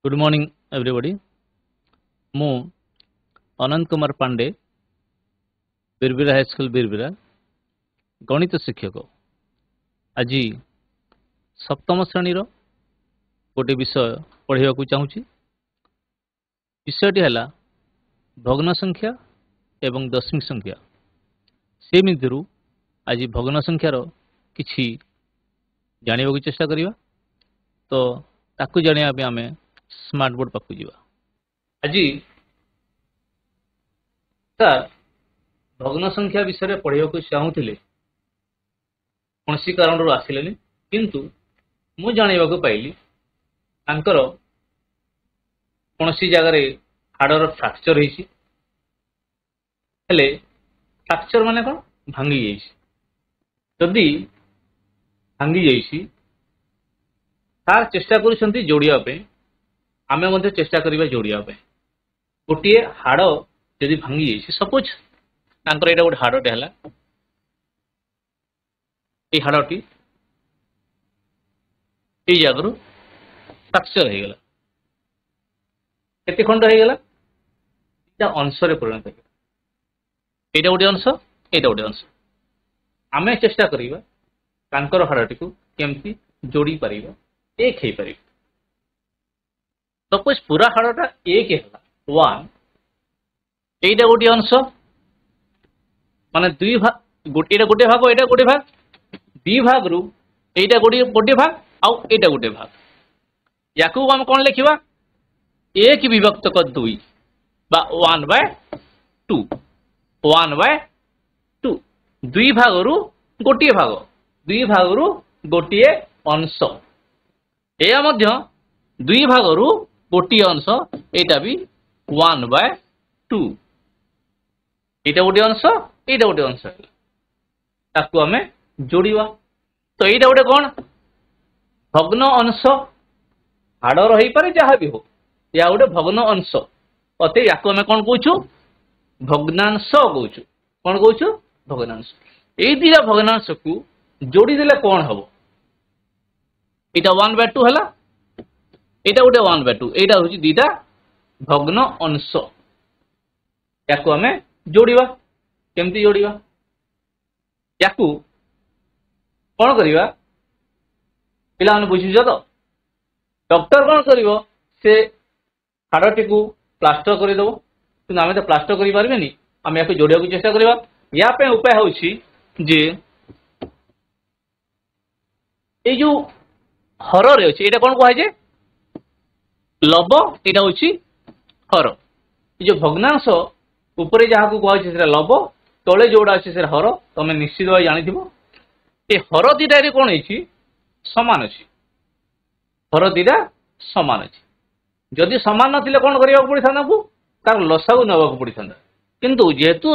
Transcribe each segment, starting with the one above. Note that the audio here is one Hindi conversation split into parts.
Good morning everybody. मु अनंत कुमार पांडे, बीरबिरा हाईस्कूल बीरबिरा गणित शिक्षक। आज सप्तम श्रेणी गोटे विषय पढ़ाक चाहूँगी। विषयटी है भग्न संख्या एवं दशमिक संख्या। से मध्यरु आज भग्न संख्यार किछि जानिबाकु चेष्टा करिबा। तो ताकु जानिबा पे आमे स्मार्ट बोर्ड पाखु जीवा। आज सर भग्न संख्या विषय पढ़ाक चाहूले कौन कारण आसिले, किंतु मु जाना पाइली तांकर कौन जगार हाड़र फ्राक्चर होती। फ्राक्चर माने कौन भांगी जदि भांगी जाइए तार चेष्टा कर जोड़ापे, आमे मध्य चेष्टा करिबा जोड़ापे। गोटे हाड़ जदि भांगी जाइए, सपोज तांकर एटा गोटे हाड़टे है, ये हाड़टी ये जगह फ्राक्चर हो गला। केते खंड हो गला? अंश परिणत हो। एटा गोटे अंश, एटा गोटे अंश। आमे चेष्टा करिबा तांकर हाड़टी को केमती जोड़ी परिबा, एक हे परिबा। सपोज पूरा हाड़टा एक है 1, एटा गोटे अंश माने दुई भाग, एटा गोटे भाग, एटा गोटे भाग, दी भाग रु एटा गोटे भाग आउ एटा गोटे भाग। याकू हम कौन लिखिबा? एक विभक्त क 2 बा 1/2, 1/2। दुई भाग रु गोटे भाग, दुई भाग रु गोटे अंश। या मध्य दुई भाग रु गोटे अंश, एटा भी 1/2। एटा गोटे अंश, एटा गोटे अंश, ताकू आमे जोड़िबा। तो एटा गोटे कौन भग्न अंश। हाड़ रही पारे जहाँ भी हो, या गोटे भग्न अंश अते। या कौन कहूँ? भग्नांश कहूँ। कौन कहूँ? भग्नांश। ये दिटा भग्नांश को जोड़ी देले कौन हम? एटा 1/2 है, एटा गोटे 1/2। एटा हूँ दिटा भग्न अंश। या आमे जोड़िबा। केमती जोड़िबा? याकू कौन करिबा? पिला माने बुझिछ तो? डॉक्टर कौन करिवो? से हाड़टी को प्लास्टर करदेव, कि आम तो प्लास्टर करि पारबेनी। आम या जोड़िया को चेष्टा करिबा। या पे उपाय होछि जे ए जो हर रे अछि, एटा कौन कहा जाय? लब। एटा होछि हर। ये जो भग्नांश ऊपर जहाँ को कहा जाय लब, तले जोड़ा अच्छे से हर। तमें निश्चित भाव जानी ए हर दीटा कौन है सामान अच्छी। हर दीटा सामान अच्छी। जदि सामान नथिले कौन करने पड़ता ना, तार लसागु नवाक पड़ता। किंतु जेहेतु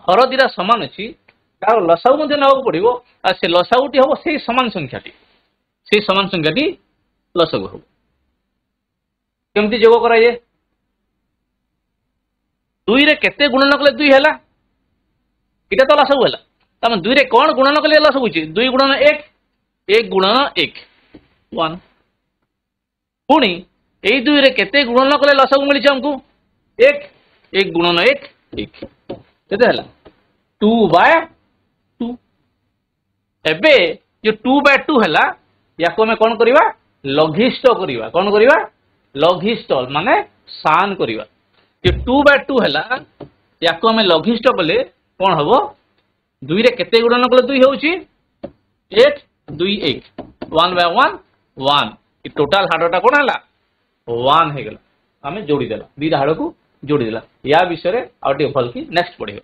हर दीटा सामान अच्छी, तार लसागु नवाक पड़ो। आ से लसागुटी हम से सामान संख्याटी, से सामान संख्याटी लसागु हम। केमती जोग कराए? 2 रे केते गुणन कले 2 हैला, इटा तो लसागु हैला। तमे 2 रे कौन गुणन कले लसागु छी? 2 गुणन 1, 1 गुणन 1 1। पुणी ए 2 रे केते गुणन कले लसागु मिली हमको? 1, 1 गुणन 1 1। केते हैला? 2/2। एबे जो 2/2 हैला, याको हमें कौन करिवा? लघिष्ठ करिवा। कौन करिवा? लघिष्ठ माने सान करिवा। जो 2/2 हैला, याको हमें लघिष्ठ कले कौन हबो? 2 रे केते गुणन कले 2 होउची? 1 2 1, 1/1 1। ये टोटल हाड़टा कौन हैला? 1 हे गला। आमे जोड़ी देला, दीटा हाड़ को जोड़ी देला। या विषय आउ टे भल की नेक्स्ट पढ़ियो।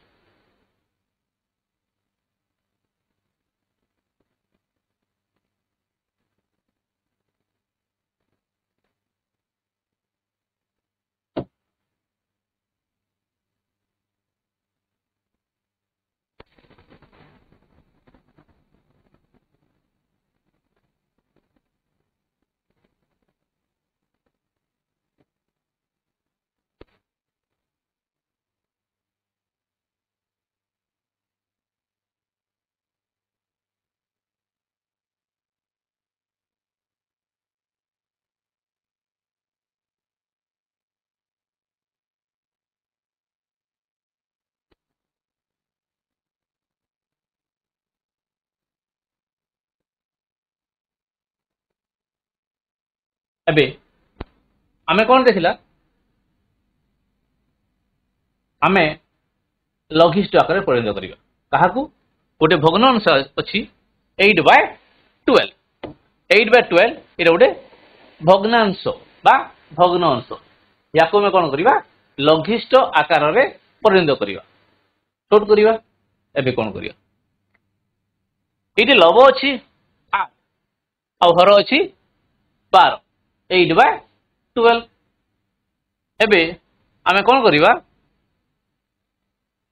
एबे आमे कौन देखिला आमे लघिष्ठ आकार परिणत करिया काहाकू गोटे भग्नांश अछि 8/12 8/12 एटा गोटे भग्नांश बा भग्न अंश याको आमे कौन करिवा लघिष्ठ आकार रे परिणत करिवा शॉर्ट करिवा एबे कौन करिया एटी लव अछि 8 आ हर अछि 12 8/12 एबे आमे कौन करिवा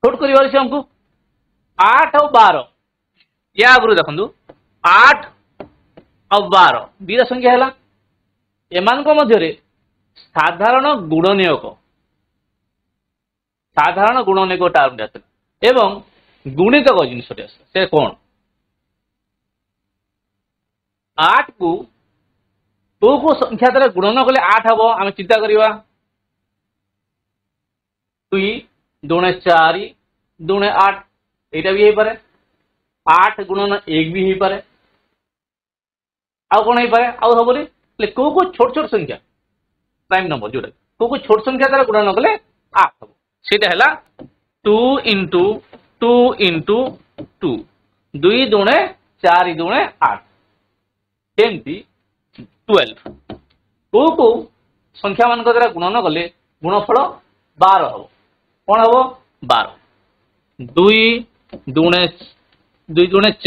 शॉर्ट करिवार अछि हमको 8 और 12 या आगु देखंतु 8 और 12 दीरा संख्या हैला एमानक मध्यरे साधारण गुणनीयक टर्म आसला एवं गुणितक जिनसटी आसला से कौन 8 को संख्या द्वारा गुणन कले 8 हबो आमे चिंता करिवा 2 दुणे 4 दुणे 8 एटा भी हे पारे 8 गुणन 1 भी हे पारे आ कोन हे पारे आ हबोली ले को छोट छोट संख्या प्राइम नंबर जोटा को छोट संख्या द्वारा गुणन कले 8 हबो सेटा हैला 2 into 2 into 2 2 दुणे 4 दुणे 8 केमती 12 को संख्या मान द्वारा गुणन कले गुणफल 12 हबो कौन हबो 12 2 दुणे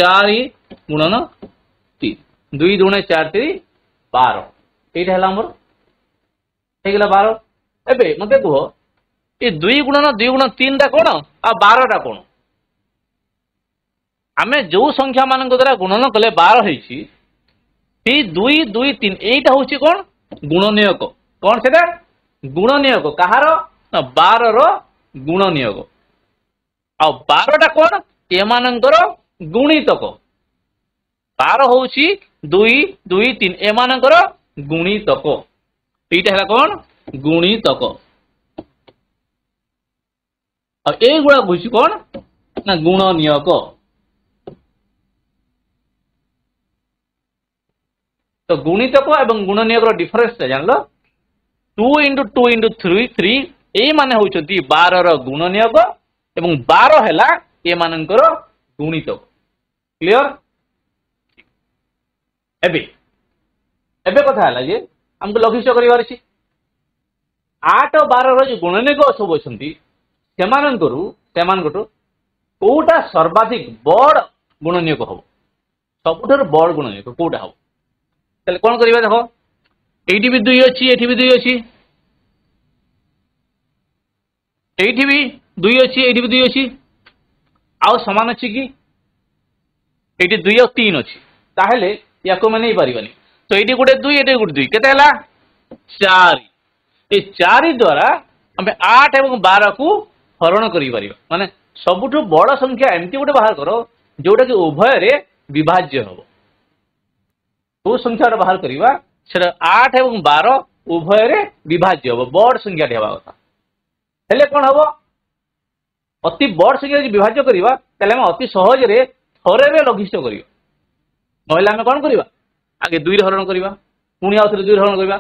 4 गुणन 3 2 दुणे 4 3 12 एटा हैला हमर हे गेला 12 एबे मते कहो ये 2 गुणन 3 टा कोन आ 12 टा कोन आमे जो संख्या मान द्वारा गुणन कले 12 हेछि ती 2 2 3 एटा होछि कोन गुणनीयक कोन सेटा गुणनीयक कहार 12 रो गुणनीयक आ 12 टा कोन एमानंकर गुणितक 12 होछि 2 2 3 एमानंकर गुणितक एटा हैला कोन गुणितक आ ए गुणा होछि कोन ना गुणनीयक तो गुणितक एवं गुणनीयक डिफरेंस जानलो 2 into 2 into 3 ए माने होउछंती 12 रो गुणनीयक एवं 12 हैला ए मानकर गुणितक क्लियर एबे एबे कथा हैला जे हमको लघिष्ठ करिवार अछि 8 और 12 रो जे गुणनीयक सब अछंती सेमानकटो कोटा सर्वाधिक बड़ गुणनीयक हबो सबुठर बड़ गुणनीयक कोटा हबो तले कोन करिबा देखो एठी भी 2 अछि एठी भी 2 अछि एठी भी 2 अछि एठी भी 2 अछि आ समान अछि कि एठी 2 और 3 अछि ताहेले याको माने पारिबानी तो एठी गुटे 2 एठी गुटे 2 केते हला 4 ए 4 द्वारा हमें 8 एवं 12 को हरण करि परिबा माने सबुठु बड़ संख्या एमती गुटे बाहर करो जोटा कि उभय रे विभाज्य हबो तो संख्या बाहर करिबा सेटा 8 एवं 12 उभय रे विभाज्य हबो बड़ संख्या हेबा कथा हेले कोन हबो अति बड़ संख्या जे विभाज्य करिबा तले हम अति सहज रे थरे रे लघिष्ठ करियो नहले हम कोन करिबा आगे 2 रे हरण करिबा पुणी आउथरे 2 रे हरण करिबा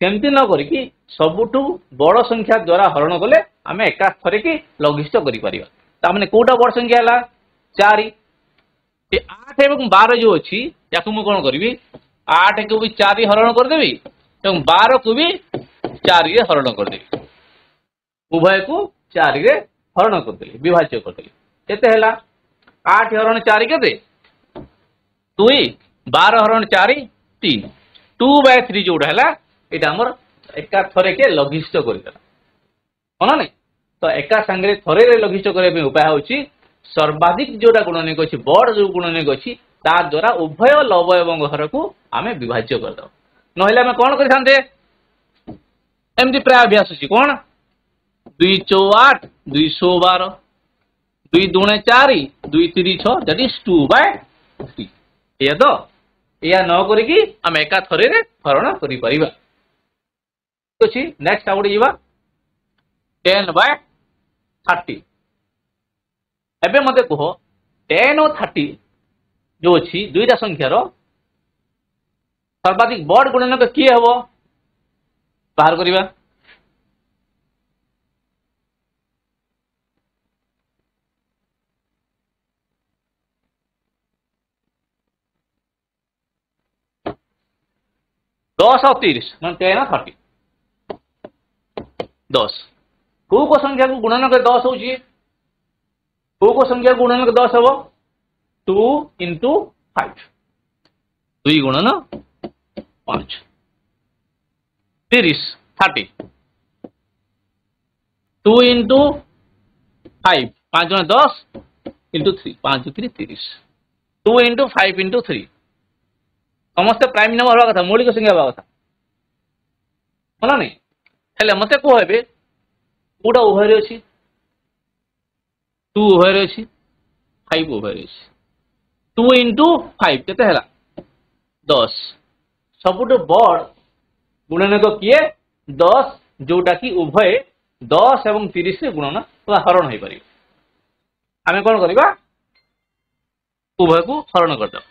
सेमती न करी कि सबुठु बड़ संख्या द्वारा हरण कले आमे एका थरे कि लघिष्ठ करि परिबा ता माने कोटा बड़ संख्या हला 4 ए 8 एवं 12 जो अछि याकु मु कोन करबी 8 को भी 4 हरण कर देबी एवं 12 को भी 4 रे हरण कर देबी उभय को 4 रे हरण कर देली विभाज्य कर देली केते हला 8 हरण 4 केते 2 12 हरण 4 3 2/3 जोडा हला एटा हमर एका थरे के लघिष्ठ कर देला कोन नै तो एका संगे थरे रे लघिष्ठ करे पे उपाय होची सर्वाधिक जोटा गुणनीयक अछि बड़ जो गुणनीयक अछि ता द्वारा उभय लव एवं हर को आमे विभाज्य कर दो नहले हम कोन करि थांते एमती प्राय अभ्यास अछि कोन 2 4 8 212 2 दुणे 4 2 3 6 दैट इज 2/3 या तो या न करी कि हम एका थरे रे हरण करि परिबा अछि नेक्स्ट आउट जीवा 10/30 एबे मते कहो 10 और 30 जो अछि दुईटा संख्या रो सर्वाधिक बड़ गुणनक किए हबो बाहर करिबा। 10 और 30 मान 10 और 30 10 को संख्या को गुणन कर 10 होची को संख्या गुणन कर 10 हबो 2 into 5 2 गुणन 5 30 30 2 into 5 5 गुणन 10 into 3 5 3 30 2 into 5 into 3 समस्त प्राइम नंबर हवा कथा मौलिक संख्या हवा कथा होला नहीं हेले मते को हेबे कोडा उभय रे अछि 2 उभय रे अछि 5 उभय रे अछि 2 into 5 केते हला 10 सबुट बड़ गुणनक किए 10 जोटा कि उभय 10 एवं 30 रे गुणन वा हरण होई परिबे आमे कोन करबा उभय को हरण कर दो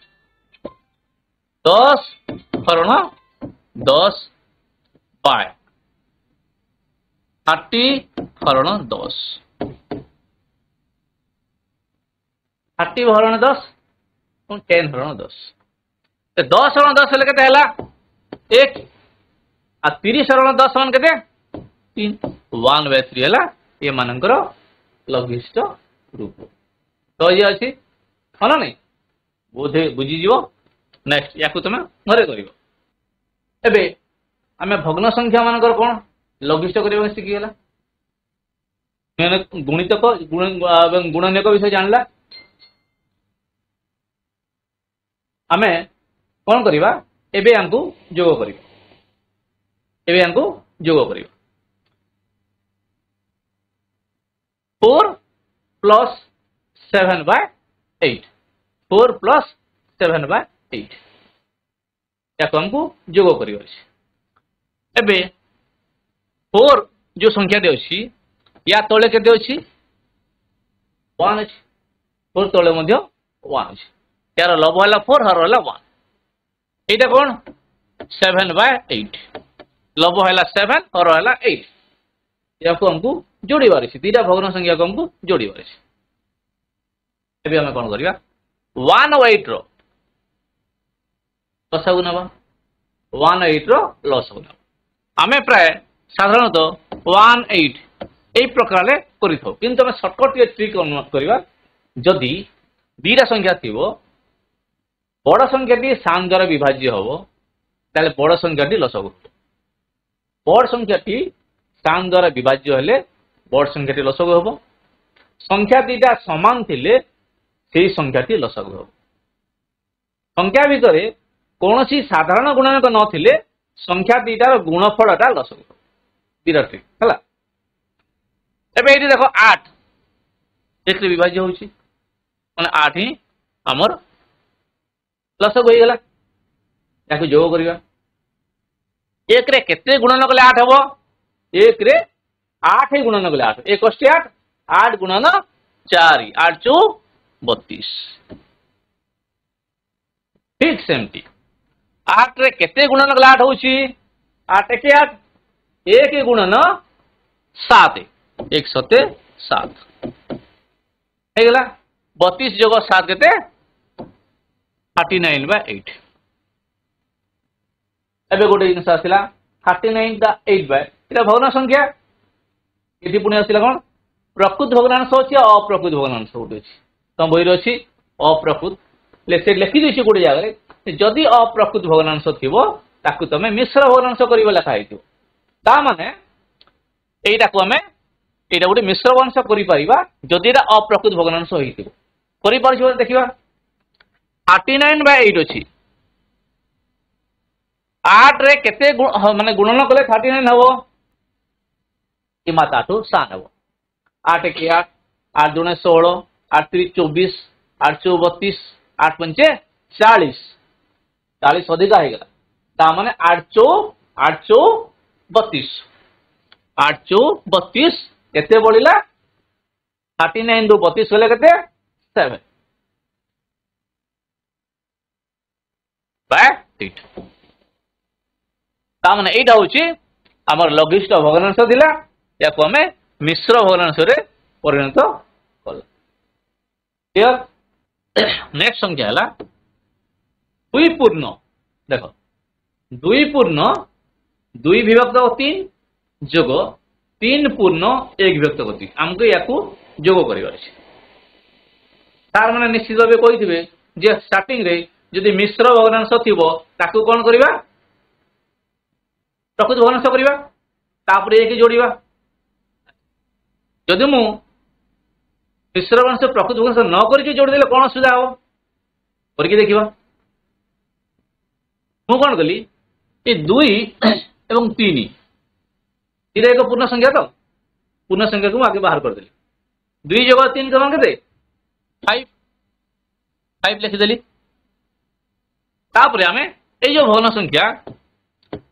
10 हरण 10 बाय 30 हरण 10 30 हरण 10 और 10 हरण 10 तो 10 हरण 10 हेले केते हला 1 आ 30 हरण 10 मान केते 3 1/3 हला ए मानकर लघिष्ठ रूप तो ये अछि हला नहीं बोधे बुझी जीवो नेक्स्ट याकु तमे घरे करिवो एबे आमे भग्न संख्या मानकर कोन लघिष्ठ करिवो सिखि गेला गुणितक एवं गुणनक विषय जानला आमे कोन करिवा एबे हमकु जोग करिवो एबे हमकु जोग करिवो 4 plus 7/8 4 plus 7/8 याको हमको जोग करियो अछि एबे 4 जो संख्या दे अछि या तळे केते अछि 1 अछि 4 तळे मध्ये 1 अछि यार लब हला 4 हर हला 1 एटा कोन 7/8 लब हला 7 हर हला 8 याको हमको जोड़ीबार अछि तीटा भग्न संख्या को हमको जोड़ीबार अछि एबे हम कोन करिया 1 और 8 रो लसागु नबा 1 8 रो लसागु नबा आमे प्राय साधारणतः 1 8 एई प्रकार ले करिथौ किंतु हम शॉर्टकट के ट्रिक अनुमान करिवा जदी दीरा संख्या थिबो बड़ संख्याटी सान द्वारा विभाज्य होबो ताले बड़ संख्याटी लसागु बड़ संख्याटी सान द्वारा विभाज्य हेले बड़ संख्याटी लसागु होबो संख्या दीटा समान थिले सेही संख्याटी लसागु होबो संख्या भितरे कोनोसी साधारण गुणनक नथिले संख्या दीटार गुणफलटा लसागु दीरा ट्रिक हला एबे एठी देखो 8 एक रे विभाज्य होउची माने 8 ही हमर लसागु होई गेला याको जोग करिवा 1 रे केते गुणन कले 8 हबो 1 रे 8 ही गुणन कले 8 1 * 8 8 गुणन 4 8 * 32 ठीक सेमती 8 रे केते गुणन कले 8 होउची 8 के 8 1 गुणन 7 1 7 7 हे गेला 32 जोग 7 केते 39/8 एबे गोटे जिनस आसिला 39/8 एटा भग्न संख्या एठी पुणी आसिला कोन प्रकृत भग्नांश अछि अप्रकृत भग्नांश होते अछि तम बहिर अछि अप्रकृत से लिखि दिछि गोटे जगह जदि अप्रकृत भग्नांश थिबो ताकु तमे मिश्र भग्नांश करिबो लेखा हेतिबो ता माने एटा को हमें एटा गोटे मिश्र भग्नांश करि परिबा जदि एटा अप्रकृत भग्नांश होइतिबो करि परछो देखिबा 39/8 अछि 8 रे केते माने गुणन कले 39 हबो कि माता 8 7 हबो 8 के 8 8 दुने 16 8 3 24 8 4 32 8 5 40 40 अधिक हे गेला ता माने 8 32 8 32 केते बढिला 39 रु 32 होले केते 7 बाय 8 ता माने एटा होची आमर लघिष्ठ भग्नांश थिला याको हमें मिश्र भग्नांश रे परिणत कल। क्लियर। नेक्स्ट संख्या है दुई पूर्ण। देख दुई पूर्ण दुई विभक्त 3 जोग 3 पूर्ण 1 विभक्त 3 आमको या जोग कर तार मैंने निश्चित भाव कही जे स्टार्टिंग रे जदि मिश्र भग्नांश थी ताकू कौन करवा प्रकृत भग्नांश करवा तापर एक जोड़वा जदि मु मिश्र भग्नांश प्रकृत भग्नांश न करके जोड़देले कौन असुविधा हम करके देखा मु कौन कली ये 2 एवं 3 इधर एक पूर्ण संख्या तो पूर्ण संख्या को आगे बाहर कर देली 2 जगह 3 कम के 5 लिखिदेली तापर आमे ए जो भग्न संख्या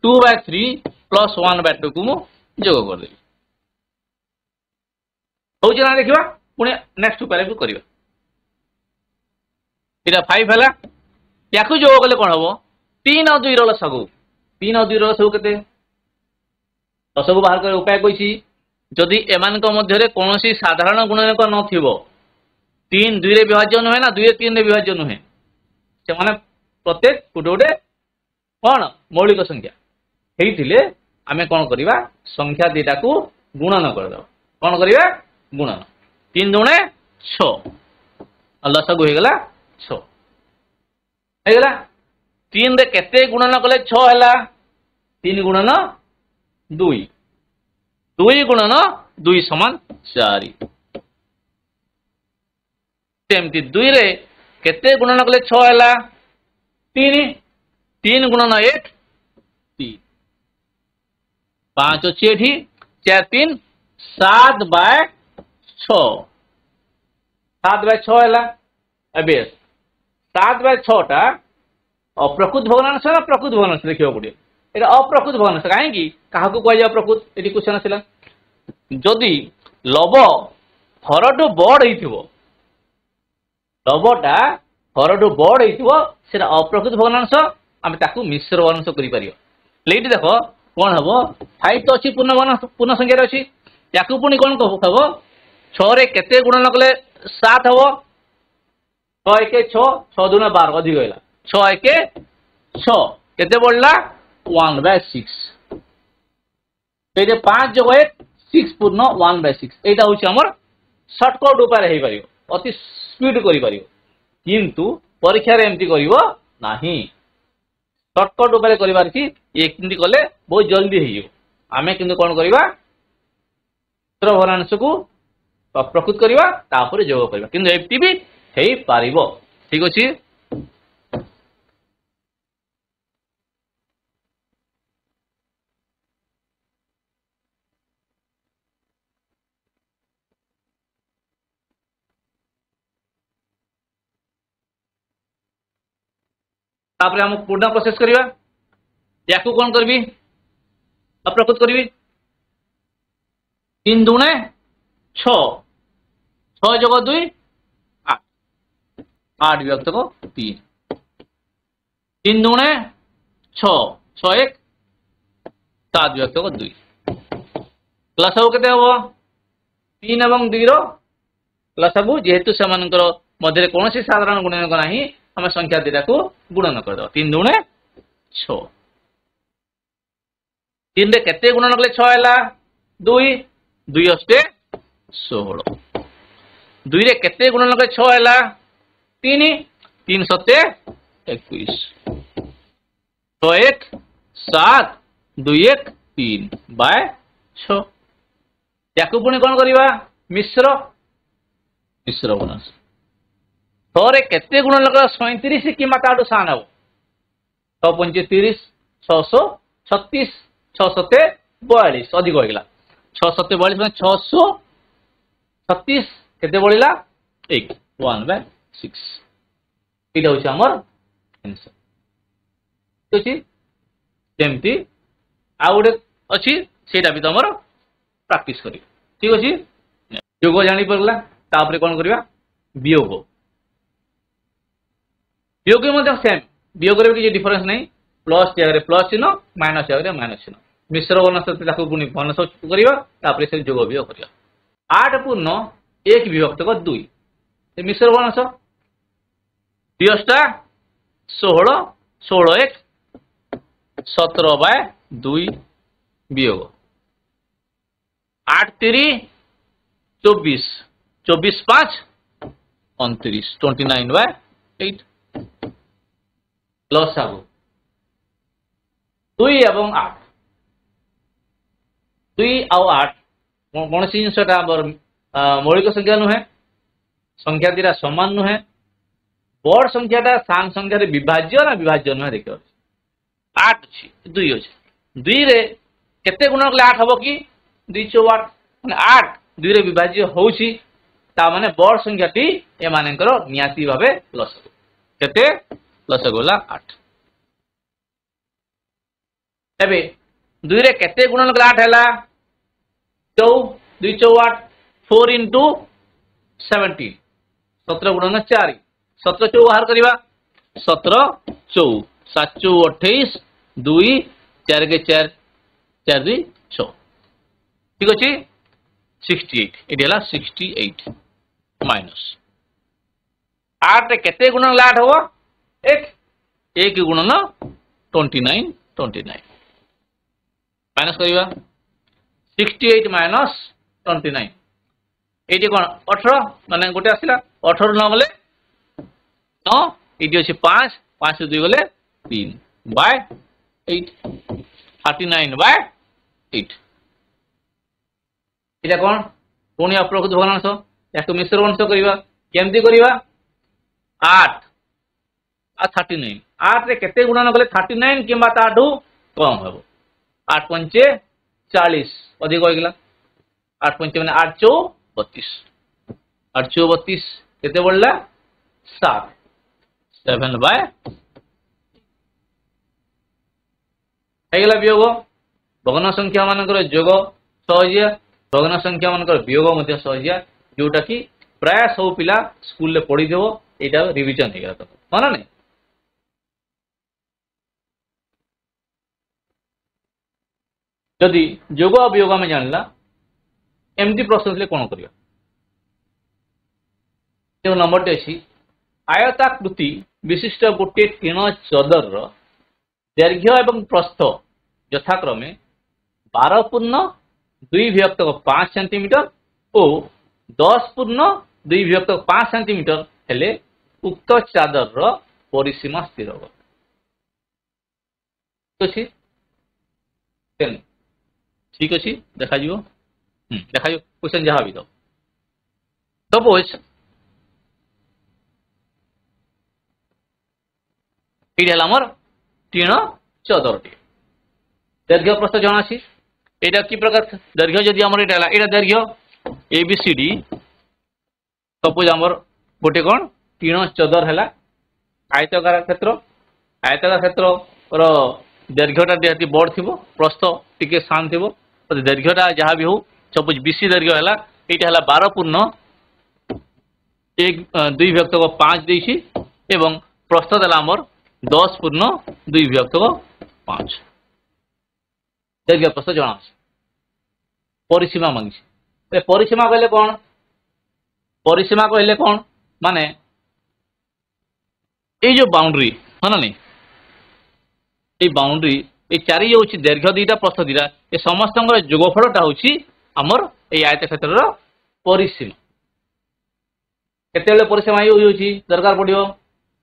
2/3 प्लस 1/2 को मु जोग कर देली हो जना देखिबा पुणे नेक्स्ट उपाय को करबा इरा 5 हला याकू जोग कले कोन हबो 3 और 2 रो लसागु 3 और 2 रो लसागु केते लसागु बाहर कर उपाय कइसी जदि एमान को मध्य रे कोनोसी साधारण गुणनक नथिबो 3 2 रे विभाज्य नहे ना 2 3 रे विभाज्य नहे से माने प्रत्येक गुटे कोन मौलिक संख्या हेइथिले आमे कोन करिवा संख्या दिटा को गुणन कर दो कोन करिवा गुणन 3 दुणे 6 लसागु हे गेला 6 हे गेला 3 रे केते गुणन कले 6 हला 3 गुणन 2 2 गुणन 2 समान 4 सेमती 2 रे केते गुणन कले 6 हला 3 3 गुणन 1 3 5 अच्छी एठी 4 3 7/6 7/6 हला एबे 7/6 टा अप्रकृत भग्नांश ना प्रकृत भग्नांश देखियो पड़े एटा अप्रकृत भग्नांश काहेकि काहाकू कह जा प्रकृत एटी क्वेश्चन आसिला जदि लव हरटू बड़ हेइथिबो लवटा हरटू बड़ हेइथिबो सेटा अप्रकृत भग्नांश आमे ताकू मिश्र भग्नांश करि पारियो लेट देखो कोन हबो 5 तो अछि पूर्ण भग्नांश पूर्ण संख्या रे अछि याकू पुनी कोन कहबो 6 रे केते गुणन कले 7 हबो 6 1 6 6 2 12 अधिक होला 6 1 6 केते बढ़ला 1/6 एजे 5 जोग 1 6 पूर्ण 1/6 एटा होछि हमर शॉर्टकट उपाय हेइ परियो अति स्पीड करि परियो किंतु परीक्षा रे एमती करिवो नाही शॉर्टकट उपाय करिवार छी एक किंती कले बहुत जल्दी हेइयो आमे किंतु कोन करिवा मिश्र भग्नांश को प्रकृत करिवा तापर जोग करिवा किंतु एमती भी हेइ पारिबो ठीक अछि। तापर हम पूर्ण प्रोसेस करिवा याकू कोन करबी अप्रकृत करबी 3 दुणे 6 6 जोग 2 8 8 विभक्त को 3 3 दुणे 6 6 1 7 विभक्त को 2 लसागु केते हबो 3 एवं 2 रो लसागु जेहेतु समानकर मध्य कोनोसी साधारण गुणनक नाही हम संख्या दिटा को गुणन कर दो 3 दुणे 6 3 रे केते गुणन कले 6 हला 2 2 अष्टे 16 2 रे केते गुणन कले 6 हला 3 3 सते 21 6 1 7 2 1 3 बाय 6 याकू पुणी कोन करिवा मिश्र मिश्र भग्नांश 6 रे केते गुणन कले 37 कि माताडू सान हो 6 35 636 6 सते 42 अधिक हो गेला 6 सते 42 माने 636 केते बळिला 1 1/6 इटा होछि हमर आंसर ठीक अछि जेमती आ गुटे अछि सेटा भी तमर प्रैक्टिस करी ठीक अछि योग जानि परला तापरे कोन करबा वियोग वियोग में सेम वियोग रे किसी डिफरेंस नहीं प्लस जगह प्लस चिन्ह माइनस जगह माइनस चिन्ह मिश्र वनस्पति ताकू पुणी घन करवा तापर से जोग वियोग करवा 8 पूर्ण 1 विभक्त 2 मिश्र वनस 2 16 16 1 17/2 वियोग 8 3 24 24 5 29 29/8 लसागु 2 एवं 8 2 आउ 8 कौन सी जिनसा मौलिक संख्या नुहे संख्या दीटा समान नुहे बड़ संख्याटा सान संख्या विभाज्य ना विभाज्य नुहे देख 8 अच्छी 2 अच्छे 2 रे केते गुण कले 8 हम कि 2 × 8 माने 8 2 रे विभाज्य होउछि ता माने बड़ संख्याटी ए मानेकर नियाती भाबे लसगु केते लसगुला 8 एबे 2 रे केते गुणन कले 8 हैला 2 2 × 8 4 × 17 17 गुणन 4 17 चौ बाहर करवा 17 चौ 7 चौ 28 2 4 के 4 4 2 6 ठीक अछि 68 एटी हला 68 माइनस 8 रे केते गुणन 8 हो 1 गुणन 29 29 माइनस करवा 68 माइनस 29 ये कौन 18 माने गोटे आसला 18 न गले 9 ये अच्छे 5 5 2 गले 3 बाय 8 39/8 ये कौन पुणी अप्रकृत भग्नांश या मिश्र वंश करवा केमती करवा 8 आ 39 8 रे केते गुणन गले 39 किंबा ताठू कम हेबो 8 पंचे 40 अधिक हो गला 8 पंचे माने 8 चौ 32 8 चौ 32 केते बढ़ला 7 7/8 हेगला वियोग भग्न संख्या मानकर जोग सहजिया भग्न संख्या मानकर वियोग मध्य सहजिया जोटा कि प्राय सब पिला स्कूल ले पढ़ी देबो एटा रिवीजन हेगला तो माना नहीं जदि जोग वियोग में जानला एमती प्रश्न ले कौन करिया जो नंबर टे अछि आयताकृति विशिष्ट गोटे तीन चदर दैर्घ्य एवं प्रस्थ यथाक्रमे 12 पूर्ण 2 विभक्त 5 सेंटीमीटर और 10 पूर्ण 2 विभक्त 5 सेंटीमीटर हेले उक्त चादर परिसीमा स्थिर ठीक अच्छे देखा देखा क्वेश्चन जहाँ भी दो सपोज ये आमर टीण चदर टी दैर्घ्य प्रस्थ जना यहाँ कि प्रकार दैर्घ्य जदि आम यहाँ दैर्घ्य ABCD सपोज आमर गोटे कौन टीण चदर है आयतकार क्षेत्र दैर्घ्यटा निहाती बड़ थी प्रस्थ टिके सान थी दैर्घ्यटा जहाँ भी हो सपोज BC दैर्घ्य है यहाँ 12 पूर्ण 1 2 विभक्त 5 देसी एवं प्रस्थ देला आमर 10 पूर्ण 2 विभक्त 5 दैर्घ्य प्रस्थ जना परिसीमा मांगी परिसीमा कहले कौन परिसीमा कहले कौन माने ये जो बाउंड्री है ना नहीं ये बाउंड्री ये चारि जो दैर्घ्य दीटा प्रस्थ दीटा ये समस्त जोगफलटा हूँ आमर ये आयत क्षेत्र परिसीमा केते परिसीमा ये दरकार पड़ो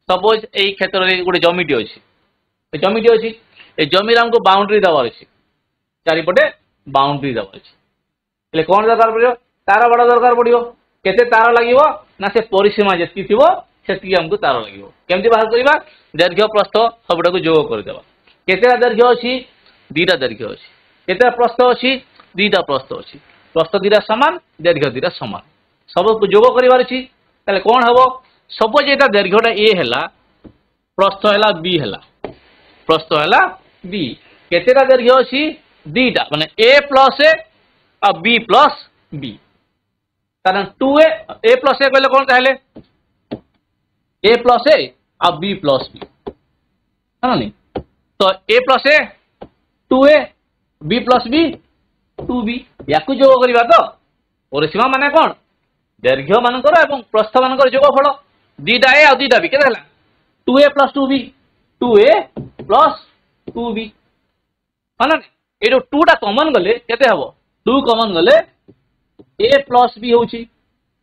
सपोज यही क्षेत्र में गोटे जमीटी अच्छी जमीटी अच्छी ये जमी आमको बाउंड्री देवार अच्छी चारिपटे बाउंड्री देवार अच्छे कौन दरकार पड़ो तार बड़ दरकार पड़ो केते तार लगे ना से परिसीमा जी थी से आमको तार लगे केमती बाहर करवा दैर्घ्य प्रस्थ सबटा को जोग करदे केतेटा दैर्घ्य अच्छी 2टा दैर्घ्य अच्छी केतेटा प्रस्थ अच्छी 2टा प्रस्थ अच्छी प्रस्थ 2टा सामान दैर्घ्य 2टा सामान सब जोग करार अच्छी ताले कौन हम सपोज यहाँ दैर्घ्यटा ए है प्रस्थ है बी है प्रस्थ है बी केतेटा दैर्घ्य अच्छी 2टा माने ए प्लस ए और बी प्लस बी कारण 2a ए प्लस ए कहले कौन कहले ए प्लस ए और बी प्लस बी है ना नहीं तो a plus a 2a b plus b 2b या जोग करवा तो परिसीमा माने कौन दैर्घ्य मानकर एवं प्रस्थ मानकर जोगफल दीटा ए आ दीटा बी केते 2a plus 2b 2a plus 2b माने ए जो 2 टा कॉमन गले केते हबो 2 कॉमन गले a प्लस b होउची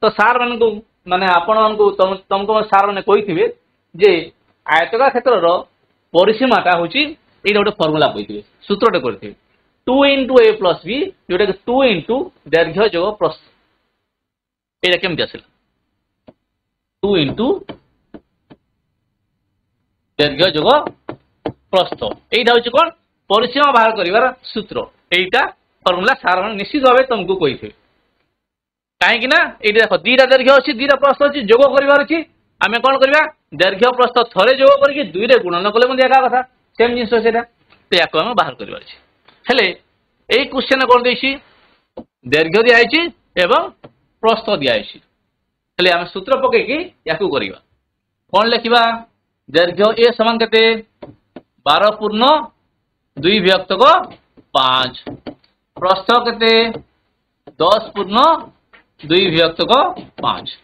तो सार मान को माने आपण मान को तुमको सार माने कहिथिबे जे आयतकार क्षेत्र रो परिसीमाटा होउची एटा गोटे formula कहिथिबे सूत्रटे करथिबे 2 into a plus b जोटा 2 into दैर्घ्य जोग प्रस्थ एटा केमति आसिला 2 into दैर्घ्य जोग प्रस्थ एटा होची कोन परिसीमा बाहर करिवार सूत्र एटा फार्मूला सार माने निश्चित भाबे तुमको कहिथिबे काहे कि ना एटा देखो दीटा दैर्घ्य अछि दीटा प्रस्थ अछि जोग करिवार अछि आमे कोन करबा दैर्घ्य प्रस्थ थरे जोग करके 2 रे गुणन कले मते एका कथा सेम जिंस सेटा तो याको आमे बाहर करिवार अछि हेले एई क्वेश्चन कोन देछि दैर्घ्य दिया आइछि एवं प्रस्थ दिया आइछि हेले आमे सूत्र पके कि याको करिवा कोन लेखिबा दैर्घ्य a समान केते 12 पूर्ण 2 विभक्त को 5 प्रस्थ केते 10 पूर्ण 2 विभक्त को 5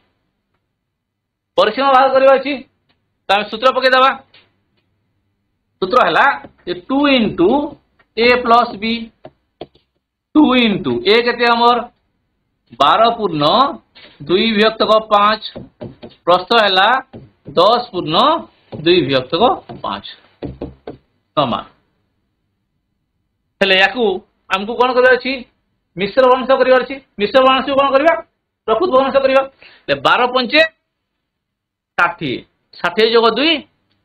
परिसीमा बाहर करिवा अछि त आमे सूत्र पके दबा सूत्र हला 2 into a plus b 2 into a केते हमर 12 पूर्ण 2 विभक्त को 5 प्रस्थ हला 10 पूर्ण 2 विभक्त को 5 समान हेले याकू हमकु कोन करबा अछि मिश्र वंश करिवा अछि मिश्र वंश कोन करबा प्रकृत वंश करिवा ले 12 पंचे 60 60 जोग 2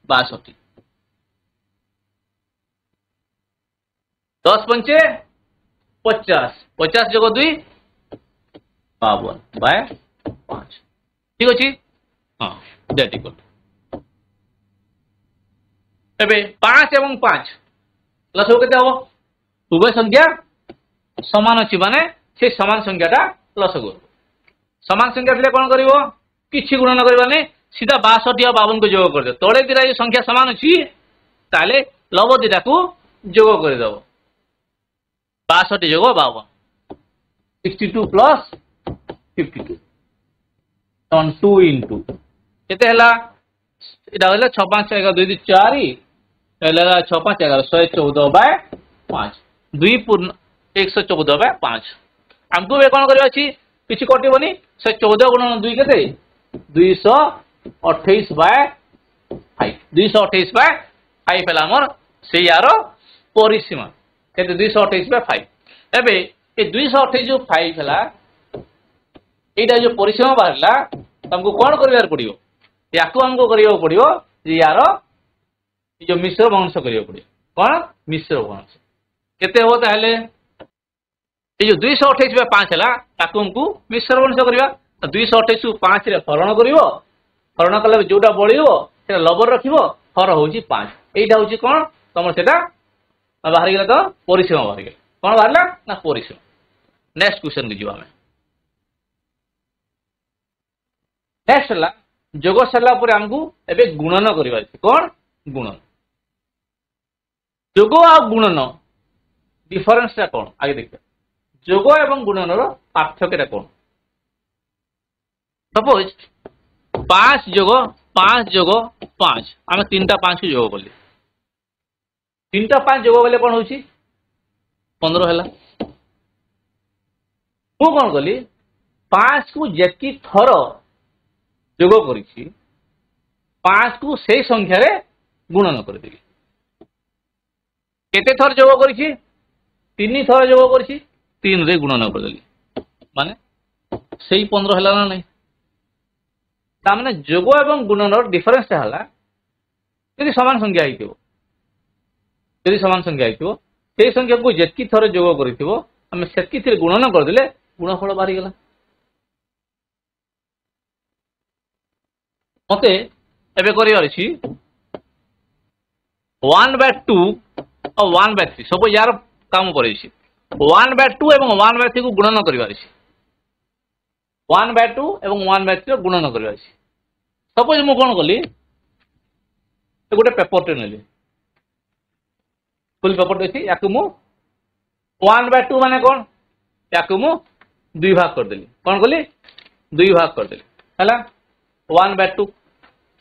62 10 पंचे 50 50 जोग 2 52 बाय 5 ठीक अछि हां दैट इक्वल एबे 5 एवं 5 लसो केते हो उभय संख्या समान अछि माने से समान संख्याटा लसगु समान संख्या दिले कोन करिवो किछि गुणन करबाने सीधा 62 और 52 को जोग कर दे तळे दिरा जे संख्या समान अछि ताले लव दिटा को जोग कर दबो 62 जोग 52 62 प्लस 52 on 2 into केते हला एटा हला 6 5 11 2 2 4 हला 6 5 11 114 बाय 5 2 पूर्ण 114 बाय 5 हमको बे कोन करबा अछि किछि कटिबोनी 114 गुणन 2 केते 228 बाय 5 228 बाय 5 हला हमर से यार परिसीमा केते 228 बाय 5 एबे ए 228 जो 5 हला एटा जो परिसीमा बाहरला हमको कोन करबार पड़ियो याको हमको करियो पड़ियो जे यार जो मिश्र वंश करियो पड़ियो कोन मिश्र वंश केते हो ताहले ए जो 228 बाय 5 हला ताको हमको मिश्र वंश करिवा 228 को 5 रे हरण करिवो हरण कले जोटा बळिवो सेटा लबर रखिवो हर होउची 5 एटा होउची कोन तमर सेटा बाहर गेला तो परिसीमा बाहर गेला कोन बाहरला ना परिसीमा नेक्स्ट क्वेश्चन के जिवा में नेक्स्ट हला जोग सरला परे हमकु एबे गुणन करिवा कोन गुणन जोग आ गुणन डिफरेंस ता कोन आगे देखिए जोग एवं गुणन रो पार्थक्य ता कोन सपोज 5 जोग 5 आमे 3 टा 5 को जोग करली 3 टा 5 जोग बोले कोन होची 15 हला मु कोन करली 5 को जेकी थर जोग करिछि 5 को सेही संख्या रे गुणन कर देली केते थर जोग करिछि 3 थर जोग करिछि 3 रे गुणन कर देली माने सेही 15 हला ना नै ता माने जोग एवं गुणन रो डिफरेंस हला यदि समान संख्या आइथिबो यदि समान संख्या आइथिबो सेही संख्या को जेकी थर जोग करिथिबो हमें सेकी थरे गुणन कर देले गुणफल बाहरी गेला मते एबे करिवार अछि 1/2 और 1/3 सब यार काम करे छी 1/2 एवं 1/3 को गुणन करिवार अछि 1/2 एवं 1/3 गुणन करिवार अछि सपोज मु कोन कली गोटे पेपर टे नेली फुल पेपर अछि याकु मु 1/2 माने कौन याकु मु 2 भाग कर देली कौन कली 2 भाग कर देली हला 1/2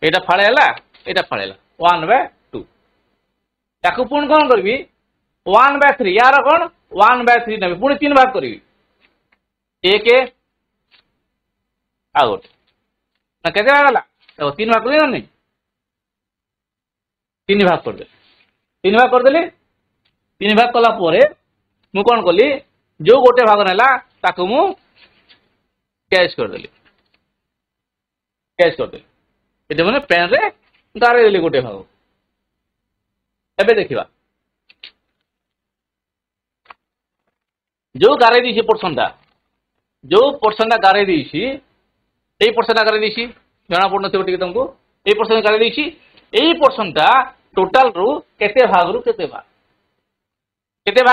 एटा फाळे हला एटा फाळे हला 1/2 याकु पुण कौन करबी 1/3 यार कौन 1/3 नेबी पुणी 3 भाग करबी एक आउट ना केते भाग हला तो 3 भाग करली ना नहीं 3 भाग कर दे 3 भाग कर देली 3 भाग कला पोरे मु कौन कली जो गोटे भाग नेला ताकु मु कैश कर देली एते माने पेन रे गारे देली गोटे भाग एबे देखिबा जो गारे दिछि पोर्शन दा गारे दिछि एई पोर्शन दा गारे दिछि जणा पड़ नथिबो टिके तुमको एई पोर्शन गारे दिछि एई पोर्शन दा टोटल रु केते भाग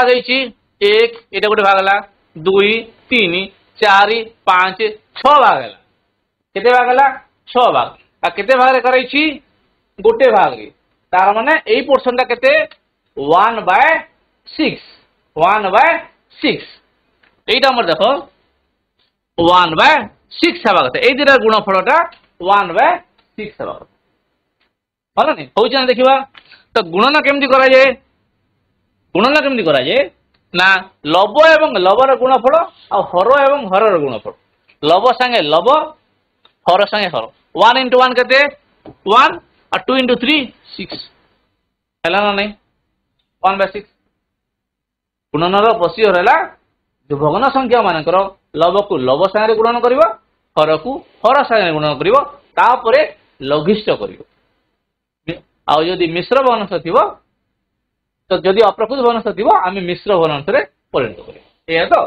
होइछि 1 एटा गोटे भाग हला 2 3 4 5 6 भाग हला केते भाग हला 6 भाग आ केते भाग रे करैछि गोटे भाग रे तार माने एई पोर्शन दा केते 1/6 एटा हमर देखो 1/6 हवा कथा एई दिरा गुणफलटा 1/6 हवा कथा भलो नै होउछ ना देखिबा तो गुणन केमति करा जाय ना लव एवं लवर गुणफल आ हर एवं हरर गुणफल लव संगे लव हर संगे हर 1 into 1 केते 1 और 2 into 3 6 हैला ना नहीं 1/6 गुणनर प्रोसीजर हैला जो भग्न संख्या मानकर लव को लव संगे गुणन करिवो हर को हर संगे गुणन करिवो तापरे लघिष्ठ करिवो आ यदि मिश्र भग्नांश थिवो तो जदि अप्रकृत भग्नांश थिवो आमे मिश्र भग्नांश रे परिणत करिवो एया तो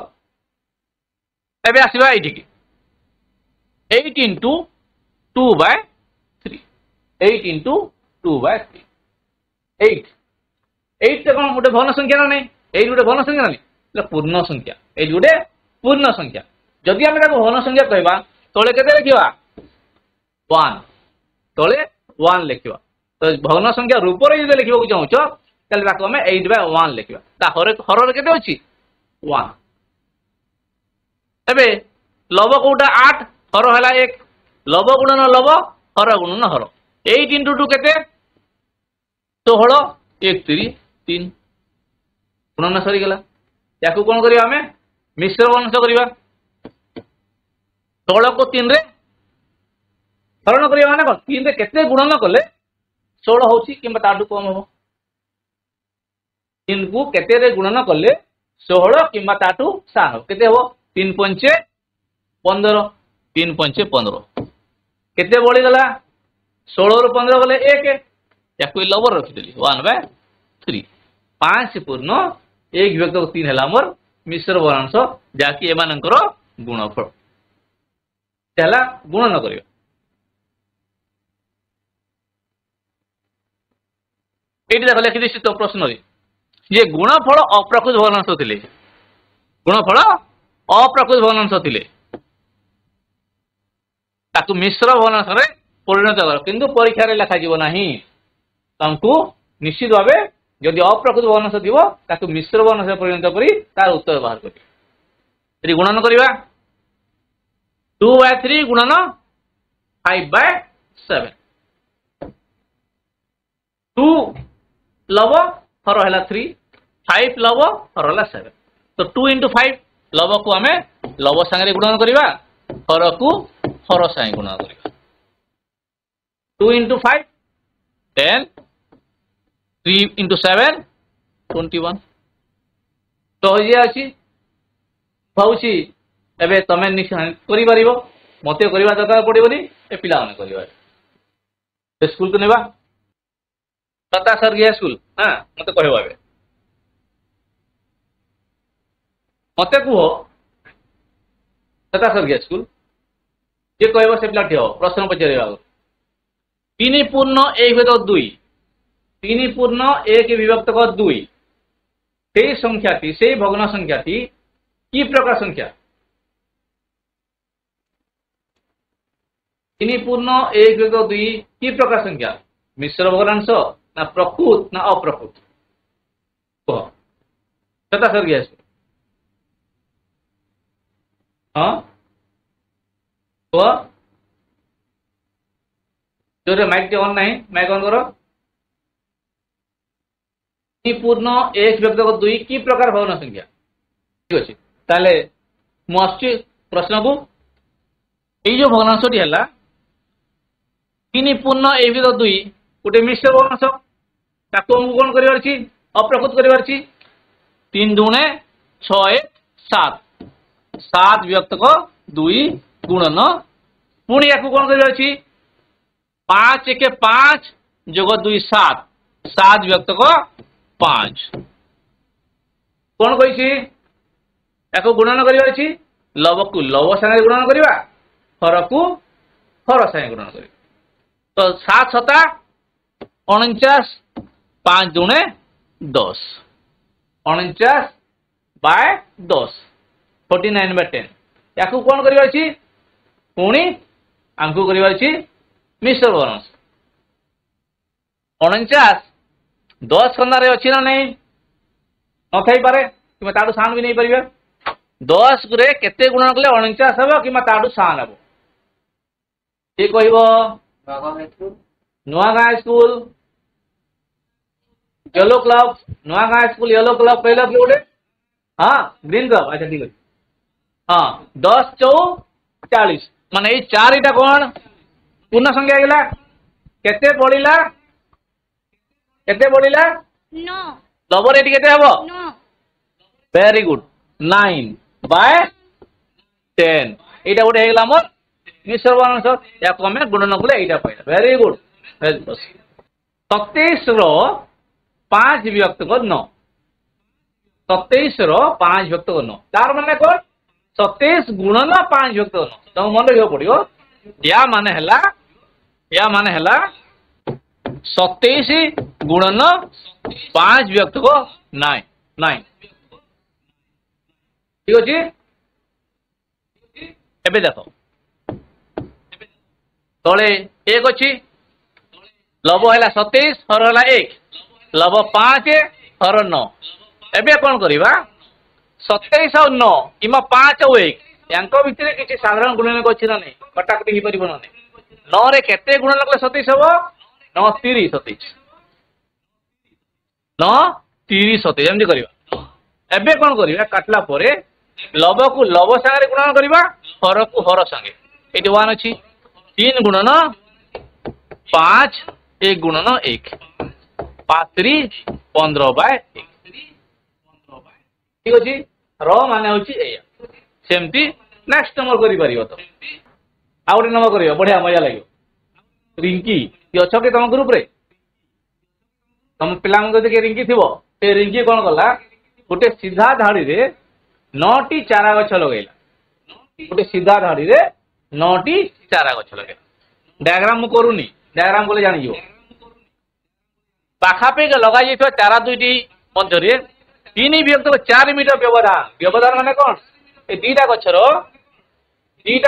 एबे आसीबा एठी की 8 into 2/3 8 into 2/3 8 तो कौन गोटे भग्न संख्या ना नहीं 8 गोटे भग्न संख्या ना पूर्ण संख्या 8 गोटे पूर्ण संख्या जदि आमे ताको भग्न संख्या कहबा तळे केते लिखिबा 1 तळे 1 लिखिबा तो भग्न संख्या रूप रे जे लिखिबा को चाहूछ तले ताको हमें 8/1 लिखिबा ता हर केते अछि 1 एबे लव कोटा 8 हर हला 1 लव गुणन लव हर गुणन हर 8 into 2 केते 16 1 3 3 गुणन सरी गेला याकू कोन करिया हमें मिश्र भग्नांश करिबा 16 को 3 रे हरण करिया माने कोन 3 रे केते गुणन कले 16 होची किंबा ताडू कम हो 3 को केते रे गुणन कले 16 किंबा ताटू सान केते हो 3 5 15 3 5 15 केते बळी गला 16 रो 15 गले 1 याकू लवर रखि देली 1/3 5 पूर्ण 1 विभक्त 3 हला हमर मिश्र भग्नांश जाकी एमानकर गुणफल चला गुणन करियो एटी देख लिखि दिछि तो प्रश्न रे ये गुणफल अप्रकृत भग्नांश थिले गुणफल अप्रकृत भग्नांश थिले ताकू मिश्र भग्नांश रे परिणत कर किंतु परीक्षा रे लिखा जीव नाही तमको निश्चित भाबे यदि अप्रकृत भग्नांश दिबो ताकू मिश्र भग्नांश रे परिणत करी तार उत्तर बाहर करियो एटी गुणन करिवा 2/3 गुणन 5/7 2 लव हर हला 3 5 लव हर हला 7 तो 2 into 5 लव को हमें लव संगे गुणन करिवा हर को हर संगे गुणन करिवा 2 into 5 10 3 into 7 21 तो ये अछि भाउची एबे तमे करि परिबो मते करिवा दरकार पड़िबोनी ए पिला माने करिवा स्कूल को नेबा तता सर गया स्कूल हां मते कहबो एबे मते कुहो तता सर गया स्कूल जे कहबो से पिला ठियो प्रश्न पचरेबा 3 पूर्ण 1 विभक्त 2 3 पूर्ण 1 विभक्त 2 सेई संख्याटी सेई भग्न संख्याटी की प्रकार संख्या 3 पूर्ण 1 विभक्त 2 की प्रकार संख्या मिश्र भग्नांश ना प्रकृत ना अप्रकृत कह तथा सर गया हाँ कुह जोरे माइक टे ऑन नहीं माइक ऑन करो पूर्ण एक व्यक्त दुई कि प्रकार भग्न संख्या ठीक अच्छे ताले मु आसुची प्रश्न को ये जो भग्नांशटी है तीन पूर्ण एक व्यक्त दुई गोटे मिश्र भग्नांश ताको हमको कौन करिवार छी अप्रकृत करिवार छी 3 दूने 6 1 7 7 व्यक्त को दुई गुणन पुणी या कौन करिवार छी 5 1 5 जोग 2 7 7 व्यक्त को 5 कौन कही या गुणन करिवार छी लव को लव संगे गुणन करिवा हर को हर संगे गुणन करिवा तो 7 7 49 5 दूने 10 49 बाय 10 49/10 या कौन करिवार छी पुणी आमको करिवार छी मिश्र भग्नांश 49 10 खंडारे अच्छी ना नहीं नथाई पारे कि ताडू सान भी नहीं परिबे 10 रे केते गुणन कले 49 हबो कि ताडू सान हबो ये कहबो Nuagaon school yellow club Nuagaon school yellow club कहल कि गोटे हाँ ग्रीन क्लब अच्छा ठीक है हाँ 10 4 40 माने ये 4 इटा कौन पूर्ण संख्या गला केते पड़िला केते पड़िला 9 लबर एटी केते हबो 9 वेरी गुड 9/10 एटा गोटे हेगला मोर मिश्र भग्नांश या कमे गुणन कले एटा पाइला वेरी गुड 27 रो 5 विभक्त को 9 27 रो 5 विभक्त को 9 तार माने कोन 27 गुणन 5 विभक्त को 9 तो मन रखियो पड़ियो या माने हला 27 गुणन 5 विभक्त को 9 ठीक अछि एबे देखो तले 1 अछि लव है 27 हर है 1 लव 5 हर 9 एबे कौन करवा 27 और 9 किमा 5 और 1 यांको भितर किसी साधारण गुणन अच्छी ना नहीं कटाकटी ही परिबो ना 9 रे केते गुणन कले 27 हबो 9 30 27 9 30 27 एमदी करवा एबे कौन करवा काटला परे लव को लव संगे गुणन करवा हर को हर संगे एटी 1 अछि 3 गुणन 5 1 गुणन 1 5 3 15/1 ठीक अछि र माने होछि एया सेमती नेक्स्ट नंबर करि परिबो तो आउटे नंबर करियो बढ़िया मजा लागियो रिंकी कि अछ के तम ग्रुप रे तम पिला मन के रिंकी थिबो से रिंकी कोन कला गोटे सीधा धाड़ी रे 9टी चारा गछ लगैला गोटे सीधा धाड़ी रे 9टी चारा गछ लगैला डायग्राम मु करूनी डायग्राम बोले जानि जो पाखापे लगा जाइथो चारा दुईटी मध्य 3 विभक्त 4 मीटर व्यवधान व्यवधान माने कौन ए दीटा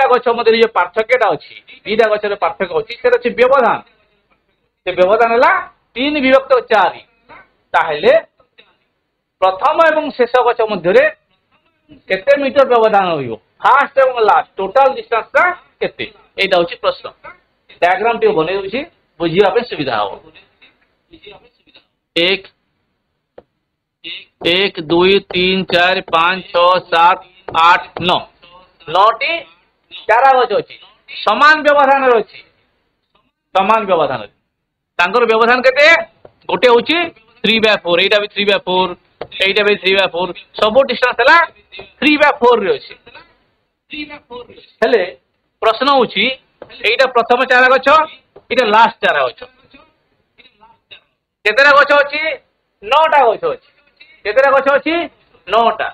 गछ मध्य जो पार्थक्यटा अछि दीटा गछर पार्थक्य अछि से अछि व्यवधान से व्यवधान हला 3 विभक्त 4 ताहेले प्रथम एवं शेष गछ मध्य रे केते मीटर व्यवधान होइबो फास्ट एवं लास्ट टोटल डिस्टेंस का केते एटा होछि प्रश्न डायग्राम टे बने होछि बुझिया पे सुविधा हो 1 1 2 3 4 5 6 7 8 9 9टी चारा गछ अछि समान व्यवधान अछि समान व्यवधान अछि तांकर व्यवधान केते गोटे होछि 3/4 एटा भी 3/4 एटा भी 3/4 सब डिस्टेंस हला 3/4 रे अछि हेले प्रश्न होछि एटा प्रथम चारा गछ एटा लास्ट चारा गछ केतेरा गछ अछि 9टा गछ अछि केतेरा गछ अछि 9टा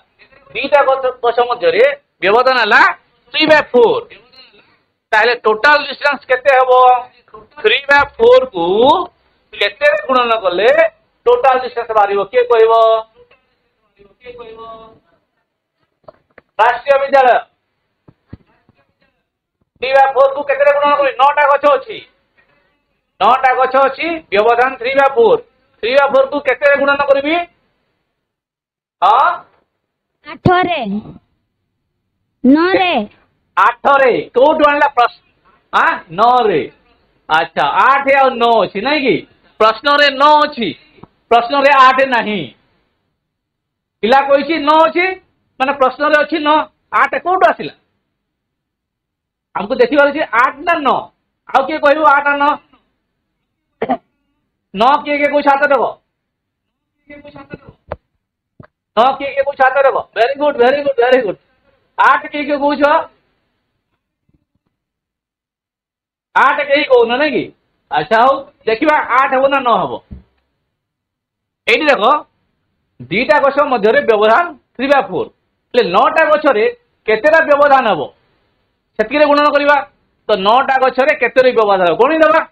दीटा गछ मध्य रे व्यवधान हला 3/4 ताले टोटल डिस्टेंस केते हबो 3/4 को केते गुणन कले टोटल डिस्टेंस बारिबो के कहबो राष्ट्रीय विद्यालय 3/4 को केते गुणन कले 9टा गछ अछि 9टा गछ अछि व्यवधान 3/4 3/4 को केते गुणन करबी हां 8 रे नौ रे 8 रे कोठु आनला प्रश्न हां 9 रे अच्छा 8 और 9 अछि नै कि प्रश्न रे 9 अछि प्रश्न रे 8 नाही पिला कहिछि 9 अछि माने प्रश्न रे अछि 9 8 कोठु आसिला हमको देखिबार अछि 8 ना 9 आउ के कहबो 8 आ 9 9 के कोइ छात्र देबो 9 के कोइ छात्र देबो very good very good very good 8 के कहू छ 8 के कहू ना कि अच्छा हो देखिबा 8 हो ना 9 हो एठी देखो दीटा गछ मध्य व्यवधान 3/4 ले 9टा गछ रे केतेटा व्यवधान हबो सेतिरे गुणन करिबा तो 9टा गछ रे केतेरे व्यवधान हबो गणि देबा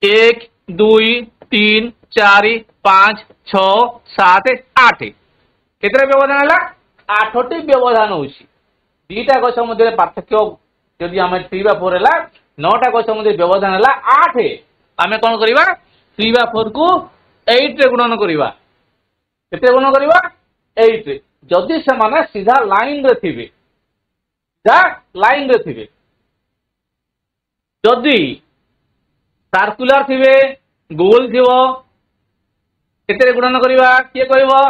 1 2 3 4 5 6 7 8 केतेरे व्यवधान हला 8टी व्यवधान होउची दीटा गछ मध्य पार्थक्य यदि हमें 3/4 हला 9टा गछ मध्य व्यवधान हला 8 आमे कोन करिबा 3/4 को 8 रे गुणन करिबा केते गुणन करिबा 8 रे जदि से माने सीधा लाइन रे थिबे सीधा लाइन रे थिबे जदि सर्कुलर थिबे गोल थिबो केते गुणन करिबा के कहबो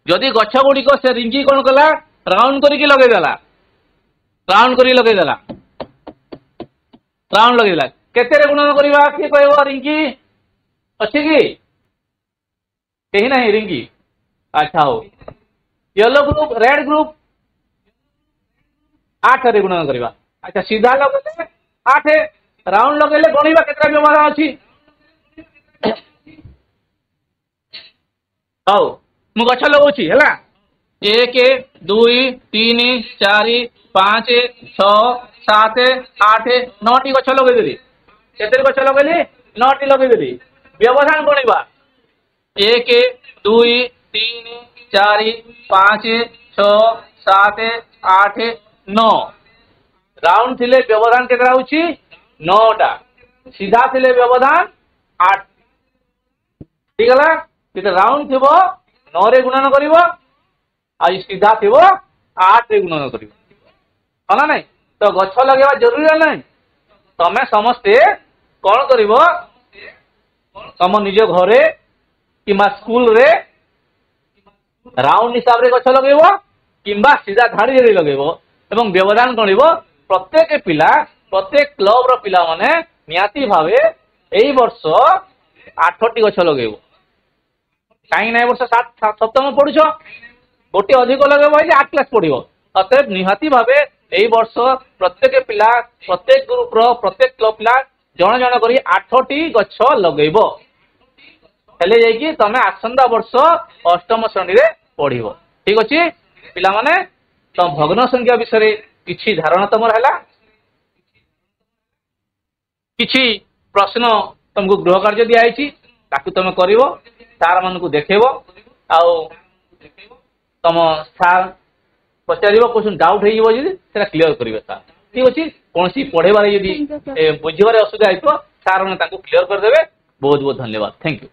जदि गछ गुडी को से रिंगी कोन कला राउंड करी के लगे देला राउंड करी लगे देला राउंड लगे देला केते गुणन करिबा के कहबो रिंगी अछि की कहीं नहीं रिंगी अच्छा हो येलो ग्रुप रेड ग्रुप 8 रे गुणन करिबा अच्छा सीधा लगले 8 राउंड लगेले गणिबा केतरा व्यवधान अछि हौ मु गछ लगौछि हैला 1 2 3 4 5 6 7 8 9 टी गछ लगै देली केते गछ लगैली 9 टी लगै देली व्यवधान गणिबा 1 2 3 4 5 6 7 8 9 राउंड थिले व्यवधान केतरा होछि 9टा सीधा थिले व्यवधान 8 ठीक है ये राउंड थी 9 रे गुणन करिवो आ सीधा थी 8 रे गुणन करिवो ना नहीं तो गछ लगेवा जरूरी है नहीं तमे समस्ते कौन करिवो तम निज घरे किंबा स्कूल रे राउंड हिसाब रे गछ लगेबो किंबा सीधा धाड़ी रे लगेबो एवं व्यवधान गणिबो प्रत्येक पिला प्रत्येक क्लब रो पिला माने नियाती भावे एई वर्ष 8टी गछ लगेबो कहीं ना वर्ष 7 सप्तम पढ़ुछ गोटे अधिक लगेबो जे 8 क्लास पढ़िबो अतएव निहाती भावे एई वर्ष प्रत्येक पिला प्रत्येक ग्रुप रो प्रत्येक क्लब पिला जण जण करी 8टी गछ लगेबो हेले जाई कि तमे आसंदा वर्ष अष्टम श्रेणी रे पढ़िबो ठीक अछि पिला माने तम भग्न संख्या विषय किछि धारणा तमर हैला किछि प्रश्न तुमको गृह कार्य दिया आइछि ताकु तमे करिवो सार मान को देखेबो आउ तम सार पचारिबो क्वेश्चन डाउट हेइबो जदि सेटा क्लियर करिवे सार ठीक अछि कोनसी पढे बारे यदि बुझिबारे असुविधा आइतो सार माने ताकु क्लियर कर देबे बहुत बहुत धन्यवाद थैंक यू।